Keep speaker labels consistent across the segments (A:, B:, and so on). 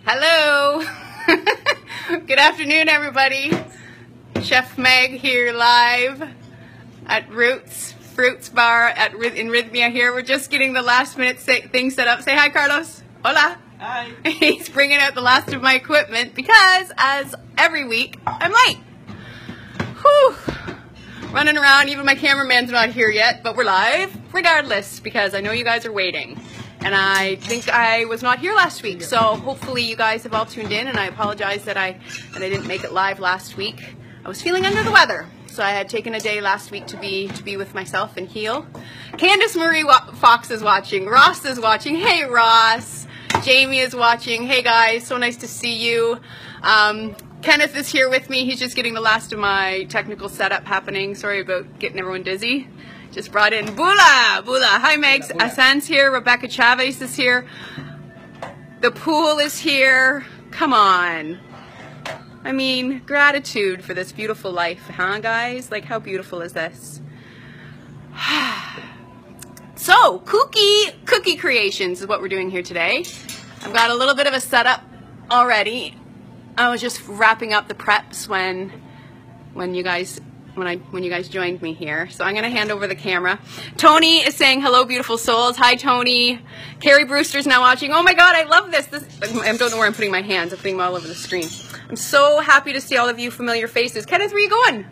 A: Hello. Good afternoon, everybody. Chef Meg here live at Roots Fruits Bar in Rythmia here. We're just getting the last minute thing set up. Say hi, Carlos. Hola.
B: Hi.
A: He's bringing out the last of my equipment because, as every week, I'm late. Whew. Running around, even my cameraman's not here yet, but we're live regardless because I know you guys are waiting. And I think I was not here last week, so hopefully you guys have all tuned in, and I apologize that I didn't make it live last week. I was feeling under the weather, so I had taken a day last week to be with myself and heal. Candace Marie Fox is watching. Ross is watching. Hey, Ross. Jamie is watching. Hey, guys. So nice to see you. Kenneth is here with me. He's just getting the last of my technical setup happening. Sorry about getting everyone dizzy. Just brought in Bula. Hi, Megs. Asan's here. Rebecca Chavez is here. The pool is here. Come on. I mean, gratitude for this beautiful life, huh, guys? Like, how beautiful is this? So, cookie creations is what we're doing here today. I've got a little bit of a setup already. I was just wrapping up the preps when you guys joined me here. So I'm going to hand over the camera. Tony is saying, hello, beautiful souls. Hi, Tony. Carrie Brewster's now watching. Oh my God, I love this. I don't know where I'm putting my hands. I'm putting them all over the screen. I'm so happy to see all of you familiar faces. Kenneth, where are you going?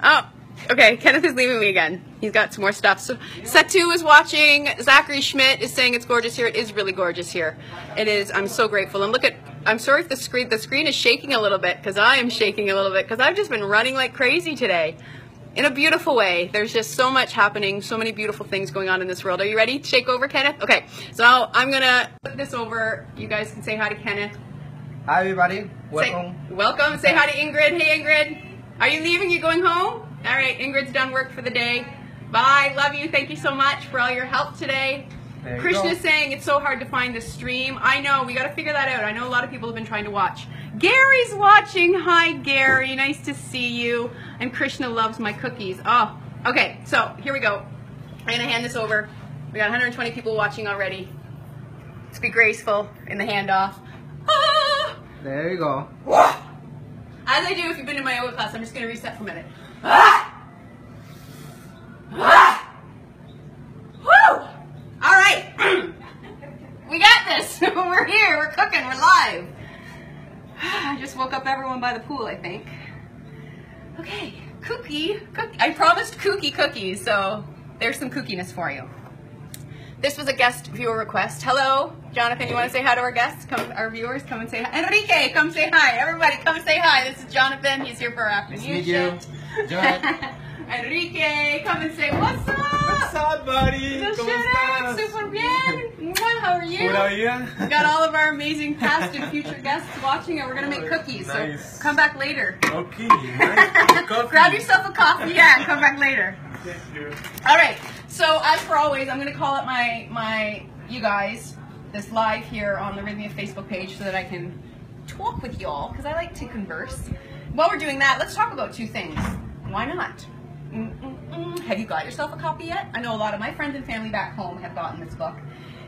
A: Oh, okay. Kenneth is leaving me again. He's got some more stuff. So Setu is watching. Zachary Schmidt is saying it's gorgeous here. It is really gorgeous here. It is. I'm so grateful. And look at, I'm sorry if the screen is shaking a little bit because I am shaking a little bit because I've just been running like crazy today in a beautiful way. There's just so much happening, so many beautiful things going on in this world. Are you ready to shake over, Kenneth? Okay, so I'm going to put this over. You guys can say hi to Kenneth.
B: Hi, everybody. Welcome.
A: Welcome. Say hi to Ingrid. Hey, Ingrid. Are you leaving? You going home? All right, Ingrid's done work for the day. Bye. Love you. Thank you so much for all your help today. Krishna's saying it's so hard to find the stream. I know, we got to figure that out. I know a lot of people have been trying to watch. Gary's watching. Hi, Gary. Nice to see you. And Krishna loves my cookies. Oh, okay. So here we go. I'm going to hand this over. We got 120 people watching already. Let's be graceful in the handoff. Ah!
B: There you go.
A: As I do if you've been in my yoga class, I'm just going to reset for a minute. Ah! Ah! Woo! All right, we got this. We're here, we're cooking, we're live. I just woke up everyone by the pool, I think. Okay, cookie. I promised kooky cookies, so there's some kookiness for you. This was a guest viewer request. Hello, Jonathan, you want to say hi to our guests? Come, our viewers, come and say hi. Enrique, come say hi. Everybody, come say hi. This is Jonathan. He's here for our afternoon shift. Enrique, come and say what's up.
B: What's up, buddy?
A: ¿Cómo estás? Super bien. How are you?
B: Pura vida.
A: We got all of our amazing past and future guests watching, and we're going to make cookies.
B: Nice.
A: So come back later.
B: Okay. Nice.
A: Grab yourself a coffee, yeah, and come back later.
B: Thank you.
A: All right. So as for always, I'm going to call up you guys, this live here on the Rythmia Facebook page so that I can talk with y'all, because I like to converse. While we're doing that, let's talk about two things. Why not? Have you got yourself a copy yet? I know a lot of my friends and family back home have gotten this book.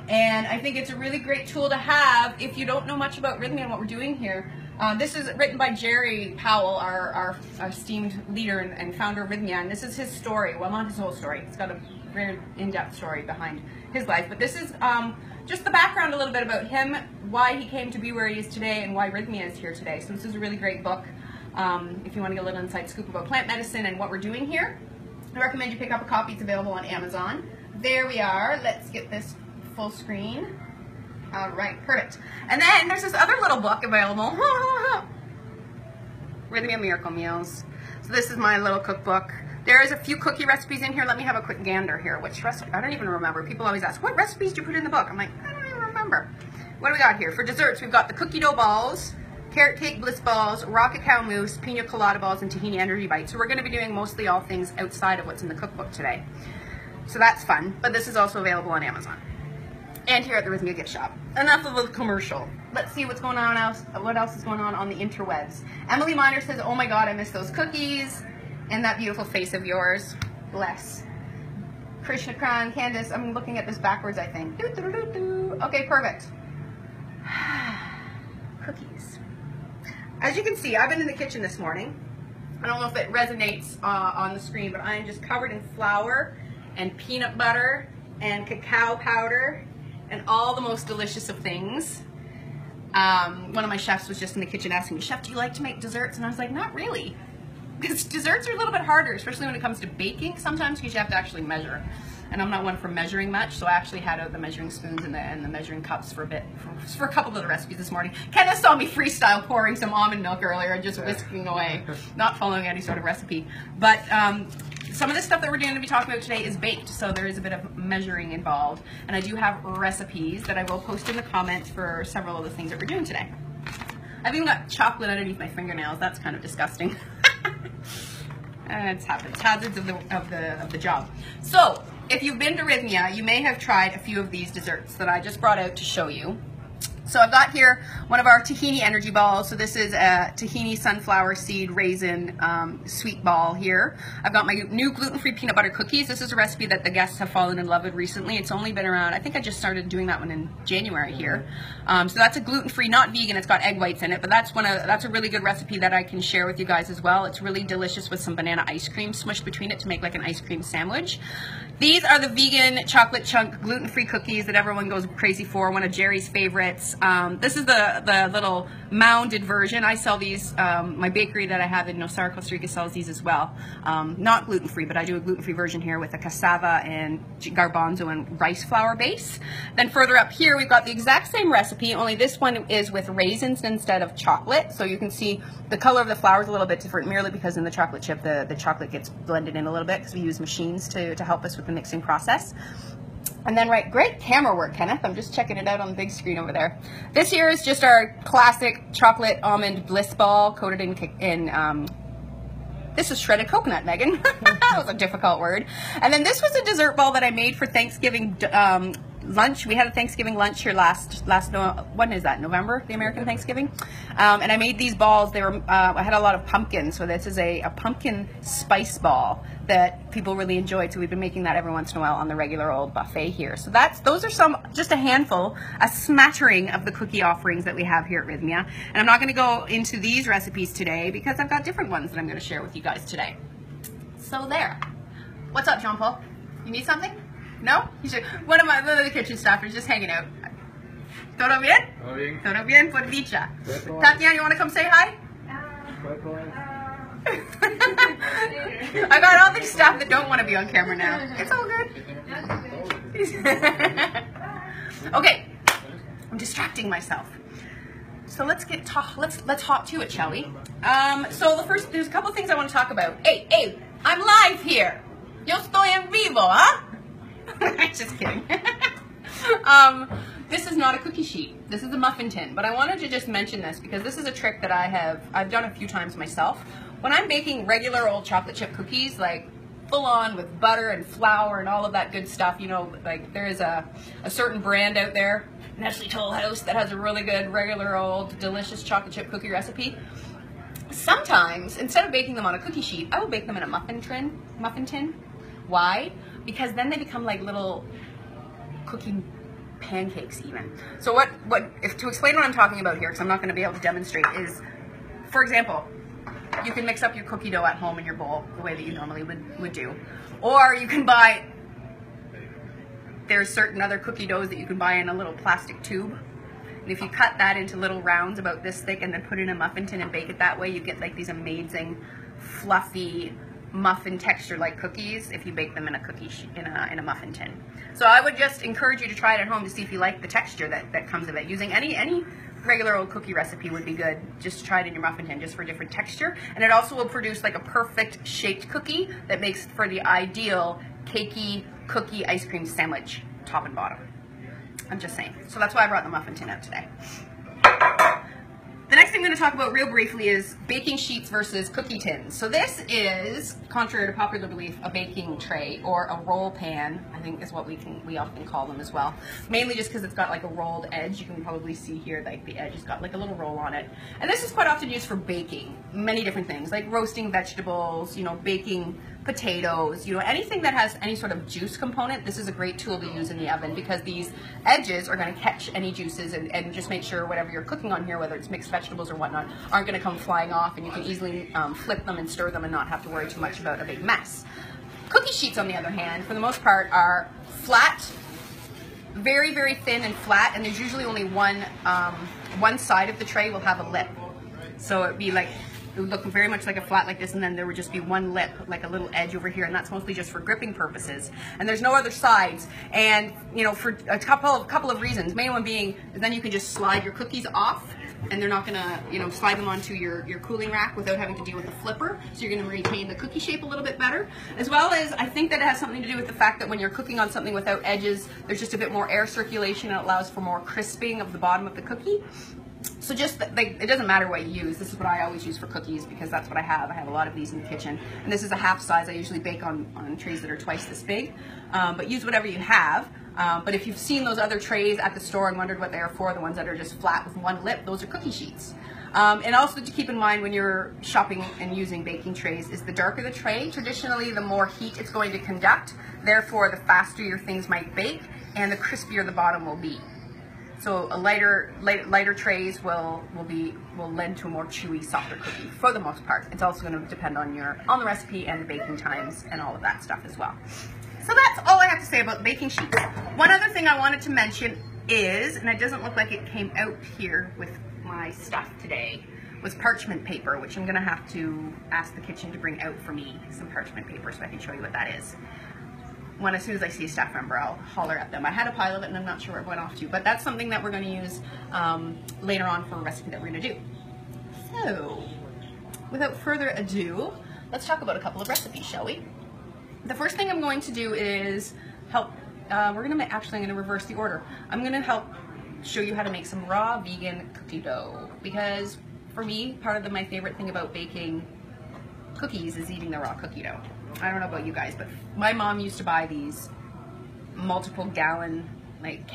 A: And I think it's a really great tool to have if you don't know much about Rythmia and what we're doing here. This is written by Jerry Powell, our esteemed leader and founder of Rythmia. And this is his story. Well, not his whole story. It's got a very in-depth story behind his life. But this is just the background a little bit about him, why he came to be where he is today, and why Rythmia is here today. So this is a really great book. If you want to get a little inside scoop about plant medicine and what we're doing here, I recommend you pick up a copy. It's available on Amazon. There we are. Let's get this full screen. All right, perfect. And then there's this other little book available. Rythmia Miracle Meals. So this is my little cookbook. There is a few cookie recipes in here. Let me have a quick gander here. Which recipe? I don't even remember. People always ask, what recipes do you put in the book? I'm like, I don't even remember. What do we got here? For desserts, we've got the cookie dough balls, carrot cake bliss balls, raw cacao mousse, pina colada balls, and tahini energy bites. So we're going to be doing mostly all things outside of what's in the cookbook today. So that's fun, but this is also available on Amazon. And here at the Rythmia gift shop. Enough of a commercial. Let's see what's going on else. What else is going on the interwebs? Emily Miner says, oh my God, I miss those cookies. And that beautiful face of yours. Bless. Krishna Kran, Candace, I'm looking at this backwards, I think. Okay, perfect. cookies. As you can see, I've been in the kitchen this morning. I don't know if it resonates on the screen, but I am just covered in flour and peanut butter and cacao powder and all the most delicious of things. One of my chefs was just in the kitchen asking me, "Chef, do you like to make desserts?" And I was like, not really. Because desserts are a little bit harder, especially when it comes to baking sometimes, because you have to actually measure. And I'm not one for measuring much, so I actually had out the measuring spoons and the measuring cups for a bit, for a couple of the recipes this morning. Kenneth saw me freestyle pouring some almond milk earlier and just whisking away, not following any sort of recipe. But some of the stuff that we're going to be talking about today is baked, so there is a bit of measuring involved. And I do have recipes that I will post in the comments for several of the things that we're doing today. I've even got chocolate underneath my fingernails. That's kind of disgusting. It's hazards of the job. So, if you've been to Rythmia, you may have tried a few of these desserts that I just brought out to show you. So I've got here one of our tahini energy balls. So this is a tahini sunflower seed raisin sweet ball here. I've got my new gluten-free peanut butter cookies. This is a recipe that the guests have fallen in love with recently. It's only been around, I think I just started doing that one in January here. So that's a gluten-free, not vegan, it's got egg whites in it, but that's a really good recipe that I can share with you guys as well. It's really delicious with some banana ice cream smushed between it to make like an ice cream sandwich. These are the vegan chocolate chunk gluten-free cookies that everyone goes crazy for, one of Jerry's favorites. This is the little mounded version. I sell these, my bakery that I have in Nosara, Costa Rica sells these as well. Not gluten-free, but I do a gluten-free version here with a cassava and garbanzo and rice flour base. Then further up here, we've got the exact same recipe, only this one is with raisins instead of chocolate. So you can see the color of the flour is a little bit different, merely because in the chocolate chip, the chocolate gets blended in a little bit because we use machines to help us with the mixing process. And then, great camera work, Kenneth. I'm just checking it out on the big screen over there. This here is just our classic chocolate almond bliss ball coated in this is shredded coconut, Megan. That was a difficult word. And then this was a dessert ball that I made for Thanksgiving lunch. We had a Thanksgiving lunch here when is that, November, the American Thanksgiving? And I made these balls. They were, I had a lot of pumpkin, so this is a pumpkin spice ball that people really enjoyed. So we've been making that every once in a while on the regular old buffet here. So those are just a handful, a smattering of the cookie offerings that we have here at Rythmia. And I'm not going to go into these recipes today because I've got different ones that I'm going to share with you guys today. So there. What's up, Jean Paul? You need something? No? One of the kitchen staff is just hanging out. Todo bien?
B: Todo bien.
A: Todo bien por dicha. Tatiana, you want to come say hi? I got all these staff that don't want to be on camera now. It's all good. Okay, I'm distracting myself. So let's hop to it, shall we? So there's a couple things I want to talk about. Hey, I'm live here. Yo estoy en vivo, huh? Just kidding. This is not a cookie sheet. This is a muffin tin, but I wanted to just mention this because this is a trick that I've done a few times myself. When I'm baking regular old chocolate chip cookies, like full on with butter and flour and all of that good stuff, you know, like there is a certain brand out there, Nestle Toll House, that has a really good regular old delicious chocolate chip cookie recipe. Sometimes, instead of baking them on a cookie sheet, I will bake them in a muffin tin. Why? Because then they become like little cookie pancakes even. So to explain what I'm talking about here, because I'm not going to be able to demonstrate, is, for example, you can mix up your cookie dough at home in your bowl the way that you normally would do. Or you can there's certain other cookie doughs that you can buy in a little plastic tube. And if you cut that into little rounds about this thick and then put it in a muffin tin and bake it that way, you get like these amazing fluffy muffin texture like cookies if you bake them in a muffin tin. So I would just encourage you to try it at home to see if you like the texture that comes of it. Using any regular old cookie recipe would be good. Just try it in your muffin tin just for different texture. And it also will produce like a perfect shaped cookie that makes for the ideal cakey cookie ice cream sandwich, top and bottom. I'm just saying. So that's why I brought the muffin tin out today. The next thing I'm going to talk about real briefly is baking sheets versus cookie tins. So this is, contrary to popular belief, a baking tray or a roll pan, I think is what we often call them as well. Mainly just because it's got like a rolled edge. You can probably see here like the edge has got like a little roll on it. And this is quite often used for baking many different things, like roasting vegetables, you know, baking potatoes, you know, anything that has any sort of juice component. This is a great tool to use in the oven because these edges are going to catch any juices and just make sure whatever you're cooking on here, whether it's mixed vegetables or whatnot, aren't going to come flying off, and you can easily flip them and stir them and not have to worry too much about a big mess. Cookie sheets, on the other hand, for the most part, are flat, very, very thin and flat, and there's usually only one side of the tray will have a lip. So it'd be like, it would look very much like a flat like this, and then there would just be one lip, like a little edge over here, and that's mostly just for gripping purposes. And there's no other sides, and you know, for a couple of reasons. Main one being, then you can just slide your cookies off, and they're not gonna, you know, slide them onto your cooling rack without having to deal with the flipper. So you're gonna retain the cookie shape a little bit better. As well as, I think that it has something to do with the fact that when you're cooking on something without edges, there's just a bit more air circulation, and it allows for more crisping of the bottom of the cookie. So just, like, it doesn't matter what you use. This is what I always use for cookies because that's what I have. I have a lot of these in the kitchen. And this is a half size. I usually bake on trays that are twice this big. But use whatever you have. But if you've seen those other trays at the store and wondered what they are for, the ones that are just flat with one lip, those are cookie sheets. And also to keep in mind when you're shopping and using baking trays is the darker the tray, traditionally the more heat it's going to conduct. Therefore, the faster your things might bake and the crispier the bottom will be. So a lighter trays will lend to a more chewy, softer cookie for the most part. It's also going to depend on the recipe and the baking times and all of that stuff as well. So that's all I have to say about baking sheets. One other thing I wanted to mention is, and it doesn't look like it came out here with my stuff today, was parchment paper, which I'm going to have to ask the kitchen to bring out for me some parchment paper so I can show you what that is. As soon as I see a staff member, I'll holler at them. I had a pile of it and I'm not sure where it went off to, but that's something that we're going to use later on for a recipe that we're going to do. So, without further ado, let's talk about a couple of recipes, shall we? The first thing I'm going to do is help, I'm going to reverse the order. I'm going to help show you how to make some raw vegan cookie dough, because for me, part of my favorite thing about baking cookies is eating the raw cookie dough. I don't know about you guys, but my mom used to buy these multiple gallon like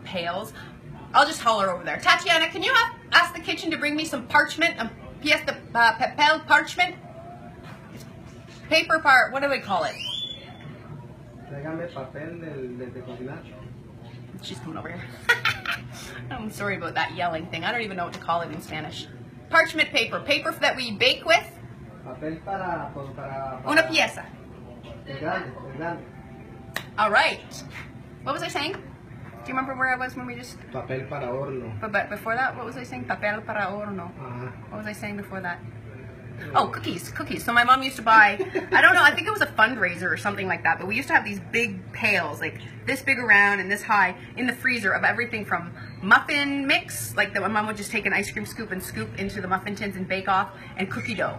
A: pails. I'll just holler over there. Tatiana, can you ask the kitchen to bring me some parchment, pièce de papel parchment? Paper part, what do we call it?
B: Tráigame papel de cocinar.
A: She's coming over here. I'm sorry about that yelling thing. I don't even know what to call it in Spanish. Parchment paper, paper that we bake with.
B: Papel para
A: Una pieza.
B: el grande.
A: All right. What was I saying? Do you remember where I was when we just...
B: Papel para horno.
A: But before that, what was I saying? Papel para horno. What was I saying before that? Oh, cookies. So my mom used to buy, I don't know, I think it was a fundraiser or something like that, but we used to have these big pails, like this big around and this high, in the freezer of everything from muffin mix, like that my mom would just take an ice cream scoop and scoop into the muffin tins and bake off, and cookie dough.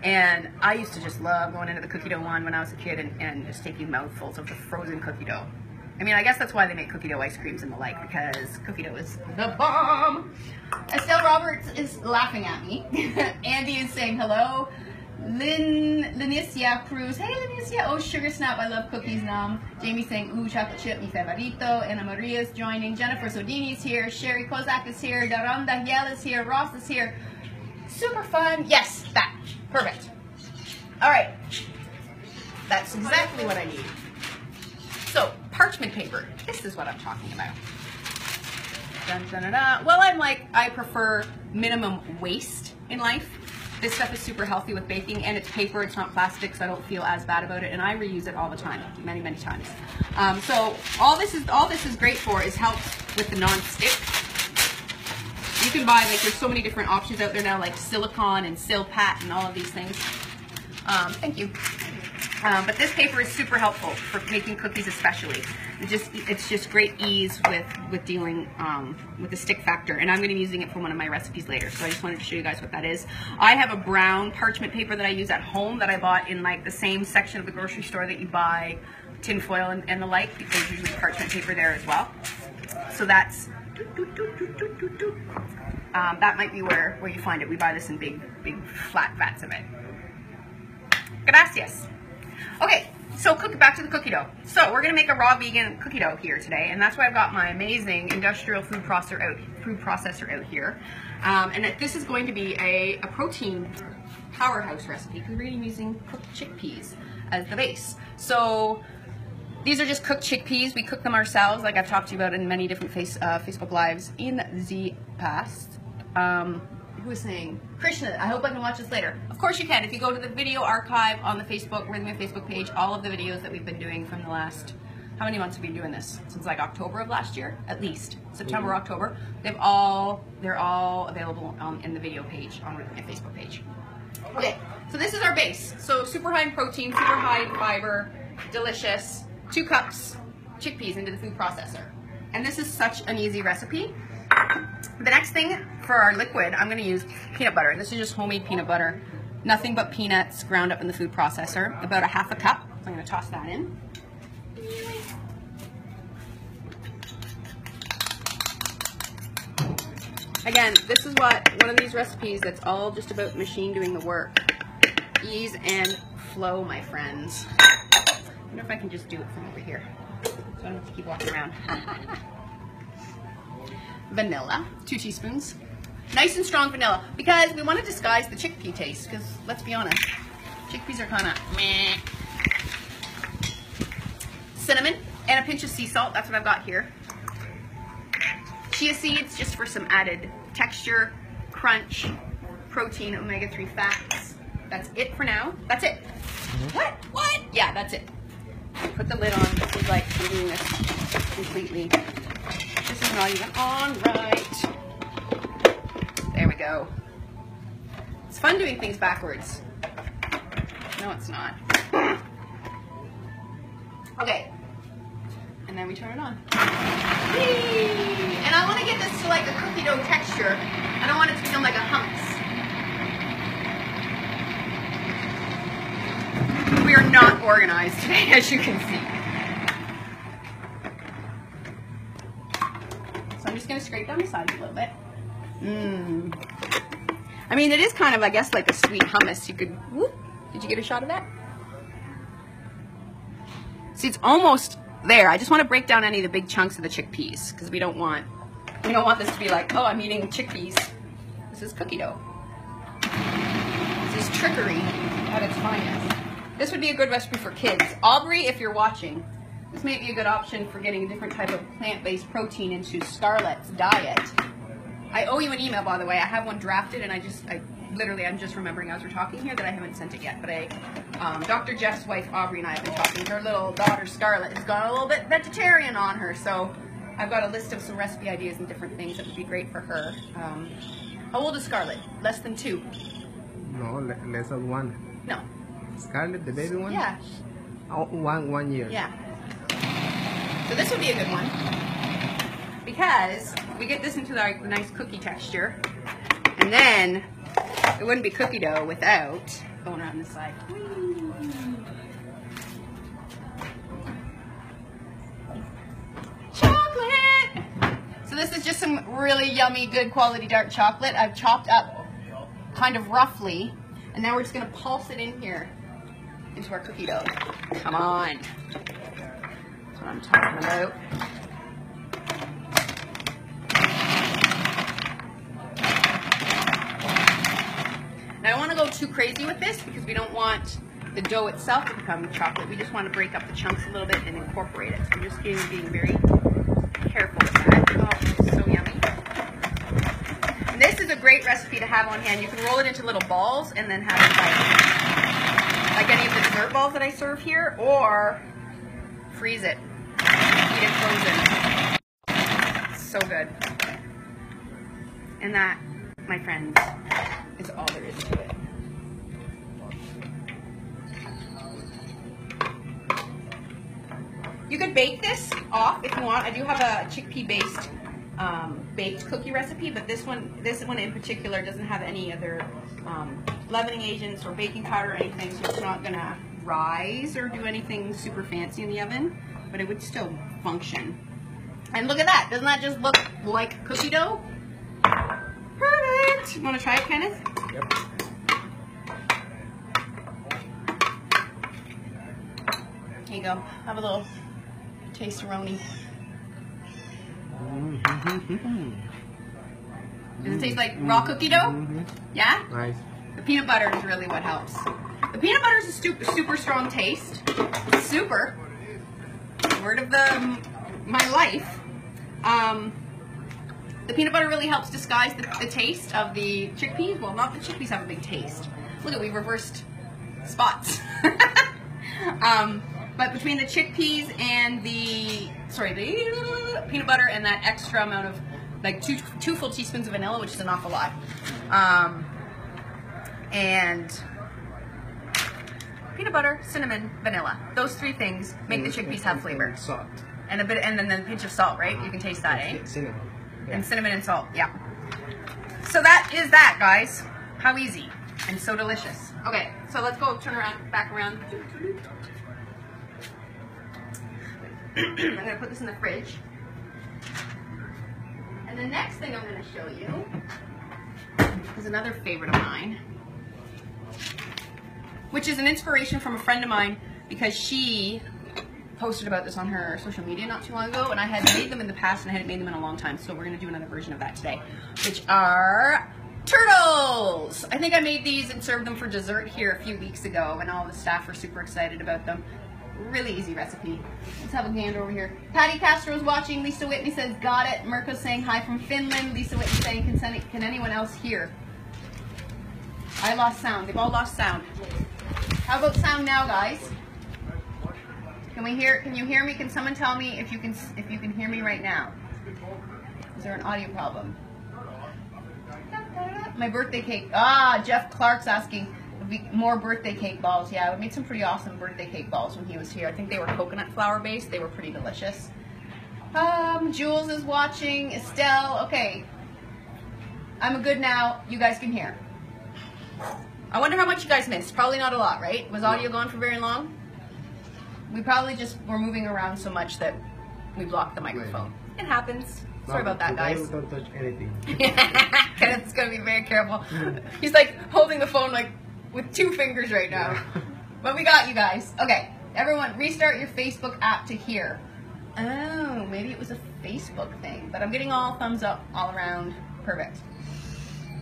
A: And I used to just love going into the cookie dough one when I was a kid and just taking mouthfuls of the frozen cookie dough. I mean, I guess that's why they make cookie dough ice creams and the like, because cookie dough is the bomb. Estelle Roberts is laughing at me. Andy is saying hello. Linicia Cruz, hey Linicia, oh sugar snap, I love cookies, nom. Jamie saying, ooh, chocolate chip, mi favorito. Anna Maria's joining. Jennifer Sodini's here. Sherry Kozak is here. Daram Dahiel is here. Ross is here. Super fun. Yes, that. Perfect. All right. That's exactly what I need. So, parchment paper. This is what I'm talking about. Dun, dun, dun, dun. Well, I prefer minimum waste in life. This stuff is super healthy with baking, and it's paper, it's not plastic, so I don't feel as bad about it, and I reuse it all the time, many, many times. So all this is great for is helps with the non-stick. You can buy, like, there's so many different options out there now, like silicone and Silpat and all of these things. Thank you. But this paper is super helpful for making cookies especially. It's just great ease with dealing with the stick factor, and I'm going to be using it for one of my recipes later, so I just wanted to show you guys what that is. I have a brown parchment paper that I use at home that I bought in like the same section of the grocery store that you buy tin foil and the like. There's usually parchment paper there as well. So that's that might be where you find it. We buy this in big flat vats of it. Gracias. Okay, so back to the cookie dough. So we're gonna make a raw vegan cookie dough here today, and that's why I've got my amazing industrial food processor out here. And this is going to be a protein powerhouse recipe because we're gonna be using cooked chickpeas as the base. So these are just cooked chickpeas. We cook them ourselves, like I've talked to you about in many different Facebook Lives in the past. Who was saying? Krishna, I hope I can watch this later. Of course you can. If you go to the video archive on the Rythmia Facebook page, all of the videos that we've been doing from the last, how many months have we been doing this? Since like October of last year, at least. September, October. They're all available in the video page on Rythmia Facebook page. Okay, so this is our base. So super high in protein, super high in fiber, delicious. 2 cups chickpeas into the food processor. And this is such an easy recipe. The next thing for our liquid, I'm going to use peanut butter. This is just homemade peanut butter. Nothing but peanuts ground up in the food processor. About a half a cup. So I'm going to toss that in. Again, this is one of these recipes that's all just about machine doing the work. Ease and flow, my friends. I wonder if I can just do it from over here, so I don't have to keep walking around. Vanilla, 2 teaspoons. Nice and strong vanilla, because we want to disguise the chickpea taste, because let's be honest, chickpeas are kind of meh. Cinnamon, and a pinch of sea salt, that's what I've got here. Chia seeds, just for some added texture, crunch, protein, omega-3 fats. That's it for now. That's it. What? Yeah, that's it. Put the lid on. This is like doing this completely. This is not even on right. There we go. It's fun doing things backwards. No, it's not. Okay. And then we turn it on. Whee! And I want to get this to like a cookie dough texture. I don't want it to become like a hummus. We are not organized today, as you can see. So I'm just going to scrape down the sides a little bit. I mean, it is kind of, I guess, like a sweet hummus. You could, whoop, did you get a shot of that? See, it's almost there. I just want to break down any of the big chunks of the chickpeas, because we don't want this to be like, oh, I'm eating chickpeas. This is cookie dough. This is trickery at its finest. This would be a good recipe for kids. Aubrey, if you're watching, this may be a good option for getting a different type of plant-based protein into Scarlett's diet. I owe you an email, by the way. I have one drafted, and I'm just remembering as we're talking here that I haven't sent it yet. But Dr. Jeff's wife, Aubrey, and I have been talking. Her little daughter, Scarlett, has gone a little bit vegetarian on her, so I've got a list of some recipe ideas and different things that would be great for her. How old is Scarlett? Less than 2?
B: No, less than 1.
A: No.
B: Scarlett, the baby one?
A: Yeah.
B: Oh, 1 year.
A: Yeah. So this would be a good one, because we get this into the nice cookie texture, and then it wouldn't be cookie dough without going around this side. Chocolate! So this is just some really yummy, good quality dark chocolate. I've chopped up kind of roughly, and now we're just going to pulse it in here into our cookie dough. Come on. That's what I'm talking about. Now I don't want to go too crazy with this, because we don't want the dough itself to become chocolate. We just want to break up the chunks a little bit and incorporate it. So I'm just being very careful with that. Oh, it's so yummy. And this is a great recipe to have on hand. You can roll it into little balls and then have it like any of the dessert balls that I serve here, or freeze it. Eat it frozen. So good. And that, my friends, is all there is to it. You could bake this off if you want. I do have a chickpea-based baked cookie recipe, but this one in particular doesn't have any other leavening agents or baking powder or anything, so it's not gonna rise or do anything super fancy in the oven, but it would still function. And look at that! Doesn't that just look like cookie dough? Perfect! You want to try it, Kenneth?
B: Yep.
A: Here you go. Have a little taste-a-roni. Does it taste like raw cookie dough? Yeah?
B: Nice.
A: The peanut butter is really what helps. The peanut butter is a super strong taste. Super. Word of my life. The peanut butter really helps disguise the taste of the chickpeas. Well, not the chickpeas have a big taste. Look at, we reversed spots. But between the chickpeas and the peanut butter and that extra amount of, like two full teaspoons of vanilla, which is an awful lot, and peanut butter, cinnamon, vanilla. Those three things make the chickpeas have flavor.
B: Salt.
A: And a bit, and then a pinch of salt, right? You can taste that, eh?
B: Cinnamon. Yeah.
A: And cinnamon and salt, yeah. So that is that, guys. How easy and so delicious. Okay, so let's go turn around, back around. I'm gonna put this in the fridge. And the next thing I'm gonna show you is another favorite of mine, which is an inspiration from a friend of mine because she posted about this on her social media not too long ago, and I had made them in the past and I hadn't made them in a long time, so we're gonna do another version of that today, which are turtles. I think I made these and served them for dessert here a few weeks ago, and all the staff were super excited about them. Really easy recipe. Let's have a gander over here. Patty Castro's watching. Lisa Whitney says, got it. Mirko's saying hi from Finland. Lisa Whitney saying, can anyone else hear? I lost sound. They've all lost sound. How about sound now, guys? Can we hear? Can you hear me? Can someone tell me if you can hear me right now? Is there an audio problem? My birthday cake. Ah, Jeff Clark's asking. More birthday cake balls. Yeah, we made some pretty awesome birthday cake balls when he was here. I think they were coconut flour based. They were pretty delicious. Jules is watching. Estelle. Okay. I'm good now. You guys can hear. I wonder how much you guys missed. Probably not a lot, right? Was audio gone for very long? We probably just were moving around so much that we blocked the microphone. It happens. Sorry about that, guys.
B: Don't touch anything.
A: Kenneth's going to be very careful. He's like holding the phone like with 2 fingers right now. But we got you guys. Okay, everyone, restart your Facebook app to hear. Oh, maybe it was a Facebook thing. But I'm getting all thumbs up all around. Perfect.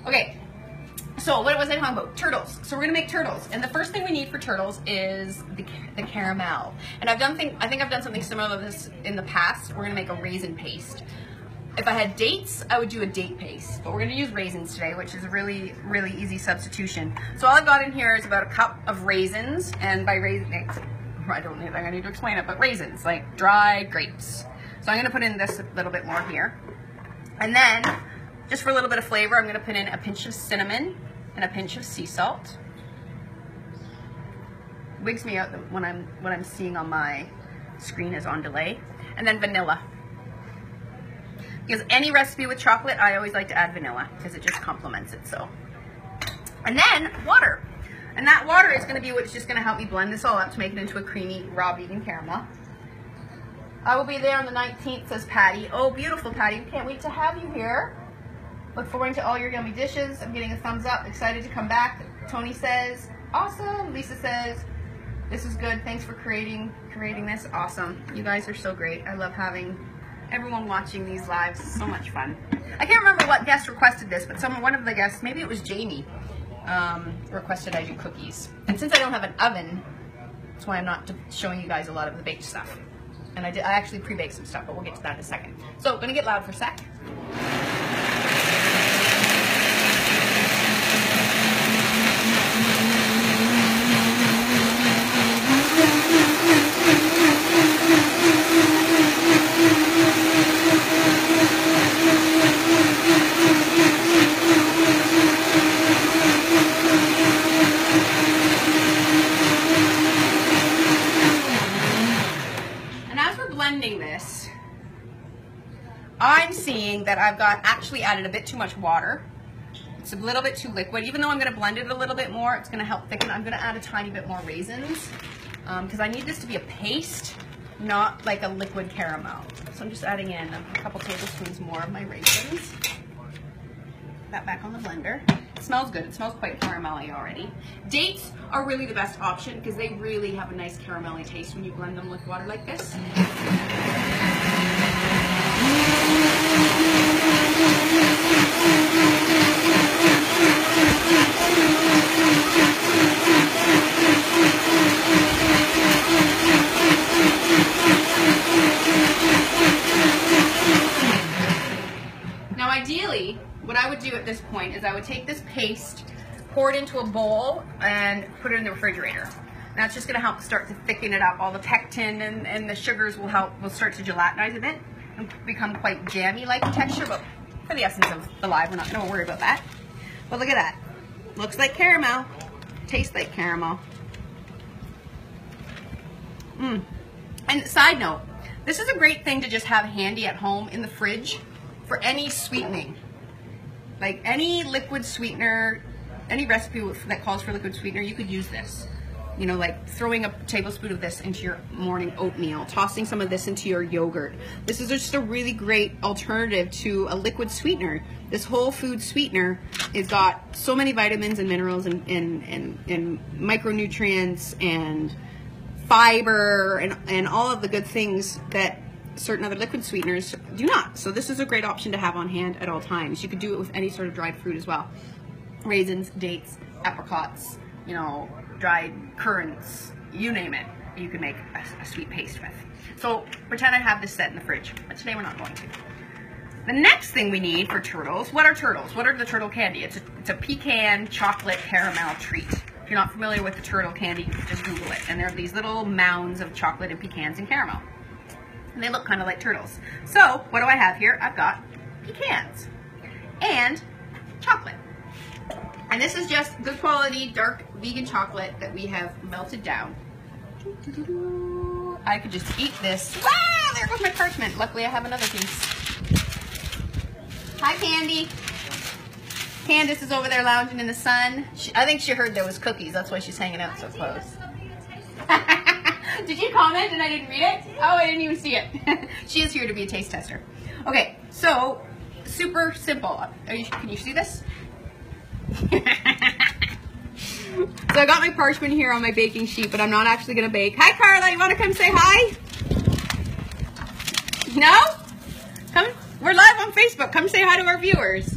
A: Okay, so what was I talking about? Turtles. So we're going to make turtles. And the first thing we need for turtles is the caramel. And I think I've done something similar to this in the past. We're going to make a raisin paste. If I had dates, I would do a date paste, but we're going to use raisins today, which is a really, really easy substitution. So all I've got in here is about a cup of raisins, and by raisins, I don't think I need to explain it, but raisins, like dried grapes. So I'm going to put in this a little bit more here. And then, just for a little bit of flavor, I'm going to put in a pinch of cinnamon and a pinch of sea salt. Wigs me out when I'm seeing on my screen is on delay. And then vanilla. Because any recipe with chocolate, I always like to add vanilla because it just complements it. So, and then water, and that water is going to be what's just going to help me blend this all up to make it into a creamy raw vegan caramel. I will be there on the 19th, says Patty. Oh, beautiful, Patty! Can't wait to have you here. Look forward to all your yummy dishes. I'm getting a thumbs up. Excited to come back. Tony says, awesome. Lisa says, this is good. Thanks for creating this. Awesome. You guys are so great. I love having everyone watching these lives. So much fun. I can't remember what guest requested this, but one of the guests, maybe it was Jamie, requested I do cookies. And since I don't have an oven, that's why I'm not showing you guys a lot of the baked stuff. And I actually pre-baked some stuff, but we'll get to that in a second. So, gonna get loud for a sec. This, I'm seeing that I've actually added a bit too much water. It's a little bit too liquid. Even though I'm going to blend it a little bit more, it's going to help thicken. I'm going to add a tiny bit more raisins because I need this to be a paste, not like a liquid caramel. So I'm just adding in a couple tablespoons more of my raisins. Put that back on the blender. It smells good. It smells quite caramelly already. Dates are really the best option because they really have a nice caramelly taste when you blend them with water like this. Now ideally, what I would do at this point is I would take this paste, pour it into a bowl, and put it in the refrigerator. That's just going to help start to thicken it up. All the pectin and the sugars will start to gelatinize a bit and become quite jammy-like in texture, but for the essence of the live, we're not going to worry about that. But look at that. Looks like caramel. Tastes like caramel. And side note, this is a great thing to just have handy at home in the fridge for any sweetening. Like any liquid sweetener, any recipe that calls for liquid sweetener, you could use this. You know, like throwing a tablespoon of this into your morning oatmeal, tossing some of this into your yogurt. This is just a really great alternative to a liquid sweetener. This whole food sweetener has got so many vitamins and minerals and micronutrients and fiber and all of the good things that certain other liquid sweeteners do not. So this is a great option to have on hand at all times. You could do it with any sort of dried fruit as well. Raisins, dates, apricots, you know, dried currants, you name it, you can make a sweet paste with. So pretend I have this set in the fridge, but today we're not going to. The next thing we need for turtles, what are turtles? What are the turtle candy? It's a pecan chocolate caramel treat. If you're not familiar with the turtle candy, just Google it. And they're these little mounds of chocolate and pecans and caramel. And they look kind of like turtles. So what do I have here? I've got pecans and chocolate. And this is just good quality dark vegan chocolate that we have melted down. I could just eat this. Wow, there goes my parchment. Luckily I have another piece. Hi Candy. Candace is over there lounging in the sun. I think she heard there was cookies. That's why she's hanging out so close. Did you comment and I didn't read it? Oh, I didn't even see it. She is here to be a taste tester. Okay, so super simple. Can you see this? So I got my parchment here on my baking sheet, but I'm not actually going to bake. Hi Carla, you want to come say hi? No? Come. We're live on Facebook. Come say hi to our viewers.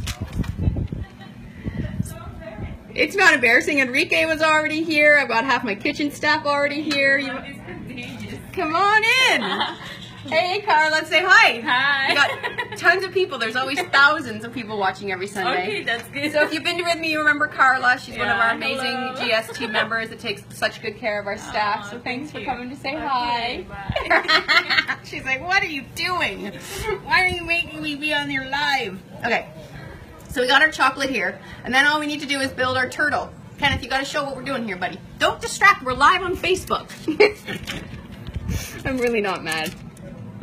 A: It's not embarrassing. Enrique was already here. I've got half my kitchen staff already here. Come on in. Hey, Carla, say hi.
C: Hi.
A: We got tons of people. There's always thousands of people watching every Sunday.
C: Okay, that's good.
A: So if you've been to Rythmia, you remember Carla. She's one of our amazing
C: hello.
A: GS team members that takes such good care of our staff. So thanks for coming to say hi.
C: Bye.
A: She's like, what are you doing? Why are you making me be on your live? Okay, so we got our chocolate here. And then all we need to do is build our turtle. Kenneth, you got to show what we're doing here, buddy. Don't distract. We're live on Facebook. I'm really not mad.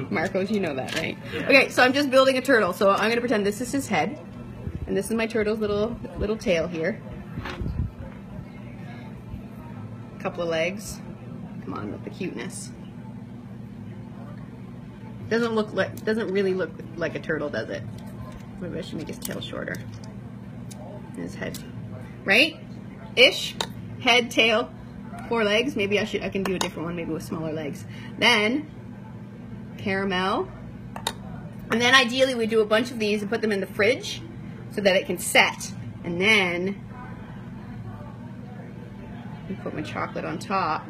A: Marcos, you know that, right? Okay, so I'm just building a turtle. So I'm going to pretend this is his head. And this is my turtle's little tail here. Couple of legs. Come on with the cuteness. Doesn't really look like a turtle, does it? Maybe I should make his tail shorter. And his head. Right? Ish. Head, tail, 4 legs. Maybe I can do a different one, maybe with smaller legs. Then caramel. And then ideally we do a bunch of these and put them in the fridge so that it can set. And then we put my chocolate on top.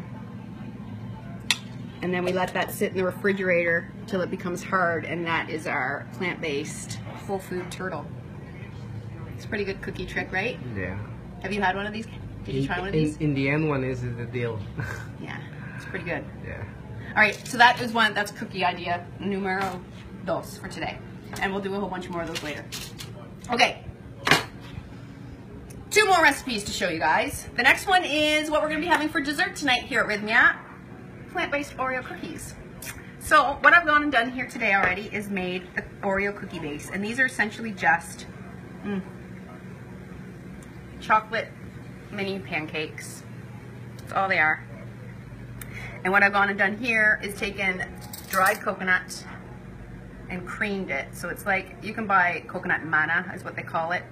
A: And then we let that sit in the refrigerator till it becomes hard, and that is our plant-based full food turtle. It's a pretty good cookie trick, right?
B: Yeah.
A: Have you had one of these? Did you try one of these?
B: In the end one is the deal.
A: Yeah, it's pretty good.
B: Yeah.
A: All right, so that is one, that's cookie idea numero dos for today. And we'll do a whole bunch more of those later. Okay. 2 more recipes to show you guys. The next one is what we're gonna be having for dessert tonight here at Rythmia. Plant-based Oreo cookies. So what I've gone and done here today already is made the Oreo cookie base. And these are essentially just chocolate mini pancakes. That's all they are. And what I've gone and done here is taken dried coconut and creamed it. So it's like, you can buy coconut manna is what they call it.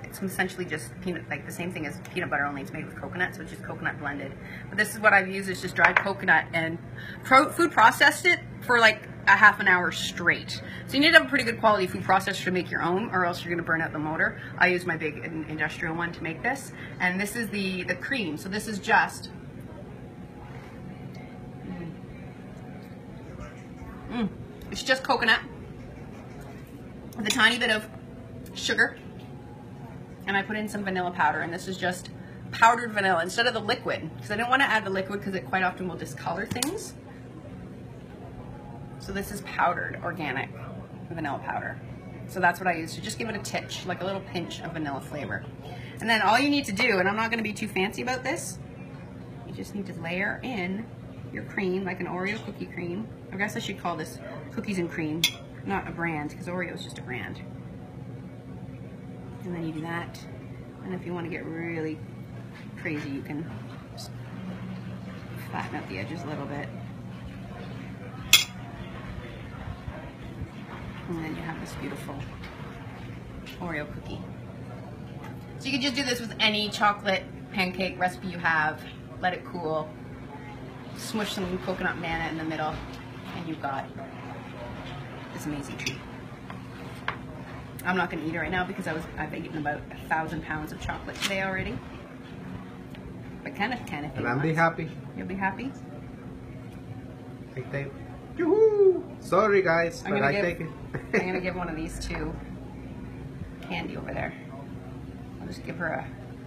A: It's essentially just peanut, like the same thing as peanut butter, only it's made with coconut, so it's just coconut blended. But this is what I've used, is just dried coconut, and food processed it for like a half an hour straight. So you need to have a pretty good quality food processor to make your own, or else you're going to burn out the motor. I use my big industrial one to make this, and this is the cream. So this is just it's just coconut, with a tiny bit of sugar, and I put in some vanilla powder, and this is just powdered vanilla instead of the liquid, because I don't want to add the liquid because it quite often will discolor things. So this is powdered organic vanilla powder. So that's what I use to just give it a titch, like a little pinch of vanilla flavor. And then all you need to do, and I'm not going to be too fancy about this, you just need to layer in your cream, like an Oreo cookie cream. I guess I should call this cookies and cream, not a brand, because Oreo is just a brand. And then you do that. And if you want to get really crazy, you can just flatten out the edges a little bit. And then you have this beautiful Oreo cookie. So you can just do this with any chocolate pancake recipe you have. Let it cool. Smush some coconut manna in the middle, and you've got this amazing treat. I'm not going to eat it right now because I've eaten about 1,000 pounds of chocolate today already. But Kenneth can if you want.
B: And I'll be happy.
A: You'll be happy?
B: Take tape. Yoo-hoo! Sorry guys,
A: I'm
B: but I take it.
A: I'm going to give one of these to Candy over there. I'll just give her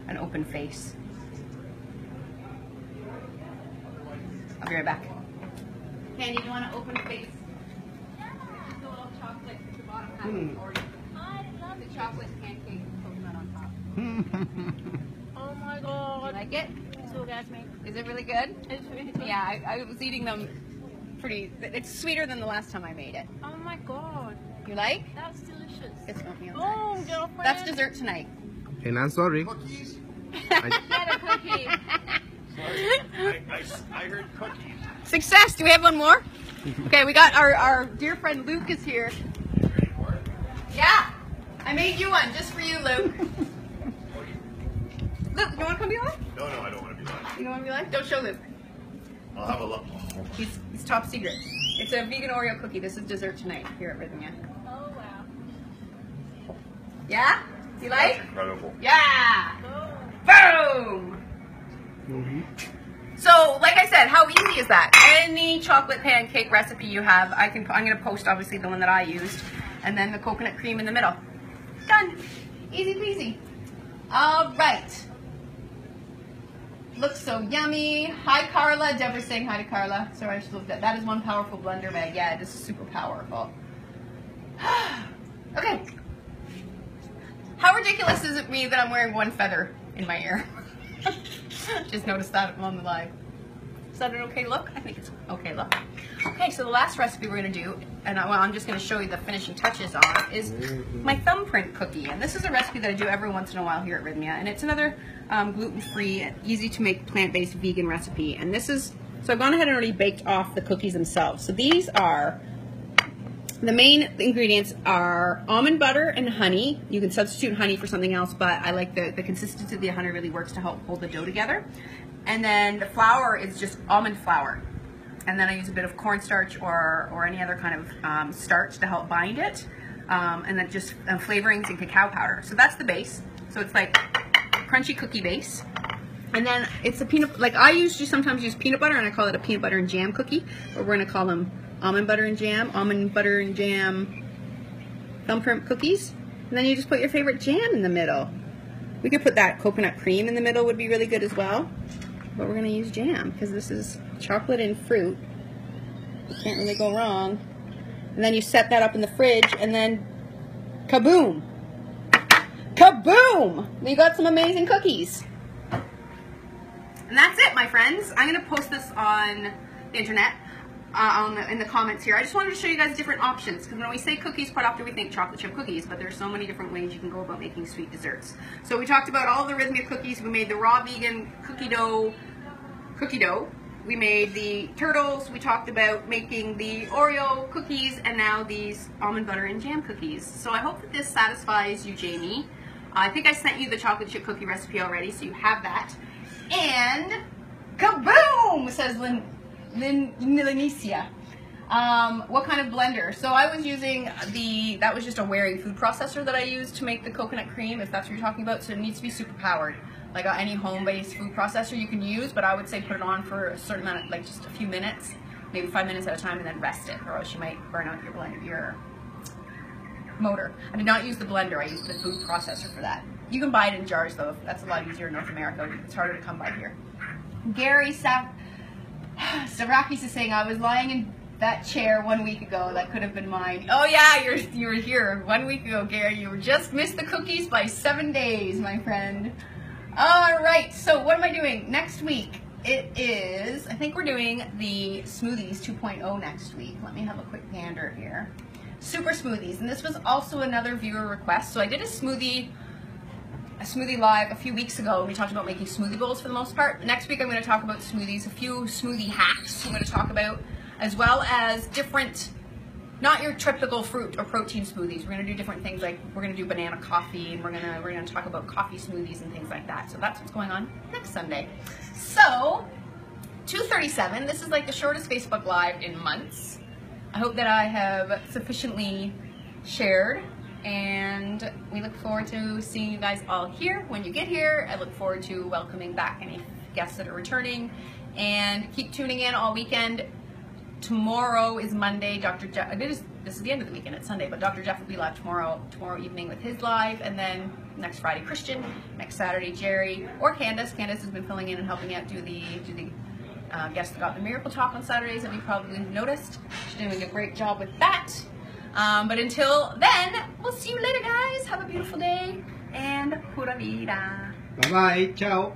A: an open face. I'll be right back. Candy, do you want an open face? The little chocolate at the bottom half of Oreo. I love the chocolate pancake with coconut on top.
C: Oh my god.
A: You like it?
C: It's orgasmic.
A: Is it really good?
C: It's really good.
A: Yeah, I was eating them pretty. It's sweeter than the last time I made it.
C: Oh my god.
A: You like?
C: That's delicious.
A: It's oatmeal.
C: Oh, girlfriend.
A: That's dessert tonight.
B: And I'm sorry.
D: Cookies?
C: Get a cookie.
D: Sorry, I heard cookies.
A: Success! Do we have one more? Okay, we got our dear friend Luke is here.
D: Ready for it?
A: Yeah! I made you one just for you, Luke. Luke, you want to come be live?
D: No, I don't want to be live.
A: You don't want to be live? Don't show Luke.
D: I'll have a look.
A: He's top secret. It's a vegan Oreo cookie. This is dessert tonight here at Rythmia.
C: Oh wow.
A: Yeah? You like?
D: That's incredible.
A: Yeah!
C: Oh.
A: Boom! So, like I said, how easy is that? Any chocolate pancake recipe you have, I'm going to post obviously the one that I used, and then the coconut cream in the middle. Done. Easy peasy. All right. Looks so yummy. Hi, Carla. Deborah's saying hi to Carla. Sorry, I just looked at that. Is one powerful blender bag. Yeah, it is super powerful. Okay. How ridiculous is it me that I'm wearing one feather in my ear? Just noticed that on the live. Is that an okay look? I think it's okay look. Okay, so the last recipe we're going to do, and I'm just going to show you the finishing touches on, is my thumbprint cookie. And this is a recipe that I do every once in a while here at Rythmia. And it's another gluten-free, easy-to-make plant-based vegan recipe. And this is, so I've gone ahead and already baked off the cookies themselves. So these are, the main ingredients are almond butter and honey. You can substitute honey for something else, but I like the consistency of the honey really works to help hold the dough together. And then the flour is just almond flour. And then I use a bit of cornstarch or any other kind of starch to help bind it. And then just flavorings and cacao powder. So that's the base. So it's like crunchy cookie base. And then it's a peanut, like I usually sometimes use peanut butter, and I call it a peanut butter and jam cookie. But we're going to call them almond butter and jam thumbprint cookies. And then you just put your favorite jam in the middle. We could put that coconut cream in the middle, would be really good as well. But we're going to use jam because this is chocolate and fruit. You can't really go wrong. And then you set that up in the fridge, and then kaboom! Kaboom! You got some amazing cookies. And that's it, my friends. I'm going to post this on the internet. In the comments here. I just wanted to show you guys different options, because when we say cookies, quite often we think chocolate chip cookies, but there's so many different ways you can go about making sweet desserts. So we talked about all the Rythmia cookies. We made the raw vegan cookie dough. We made the turtles. We talked about making the Oreo cookies, and now these almond butter and jam cookies. So I hope that this satisfies you, Jamie. I think I sent you the chocolate chip cookie recipe already, so you have that. And kaboom, says Linicia. What kind of blender? So I was using that was just a Wary food processor that I used to make the coconut cream, if that's what you're talking about. So it needs to be super powered. Like any home-based food processor you can use, but I would say put it on for a certain amount of, like just a few minutes, maybe 5 minutes at a time, and then rest it, or else you might burn out your motor. I did not use the blender. I used the food processor for that. You can buy it in jars though. That's a lot easier in North America. It's harder to come by here. Gary Stavrakis is saying, I was lying in that chair 1 week ago. That could have been mine. Oh yeah, you were here 1 week ago, Gary. You just missed the cookies by 7 days, my friend. All right, so what am I doing next week? It is, I think we're doing the smoothies 2.0 next week. Let me have a quick gander here. Super smoothies, and this was also another viewer request. So I did a smoothie live a few weeks ago, and we talked about making smoothie bowls for the most part. Next week I'm going to talk about smoothies, a few smoothie hacks I'm going to talk about, as well as different, not your typical fruit or protein smoothies. We're going to do different things, like we're going to do banana coffee, and we're going to talk about coffee smoothies and things like that. So that's what's going on next Sunday. So 2:37. This is like the shortest Facebook Live in months. I hope that I have sufficiently shared, and we look forward to seeing you guys all here when you get here. I look forward to welcoming back any guests that are returning, and keep tuning in all weekend. Tomorrow is Monday. Dr. Jeff, this is the end of the weekend. It's Sunday, but Dr. Jeff will be live tomorrow evening with his live, and then next Friday Christian, next Saturday Jerry or Candace. Candace has been filling in and helping out do the guest that got the miracle talk on Saturdays, and you probably noticed she's doing a great job with that. But until then, we'll see you later, guys. Have a beautiful day, and pura vida.
B: Bye bye. Ciao.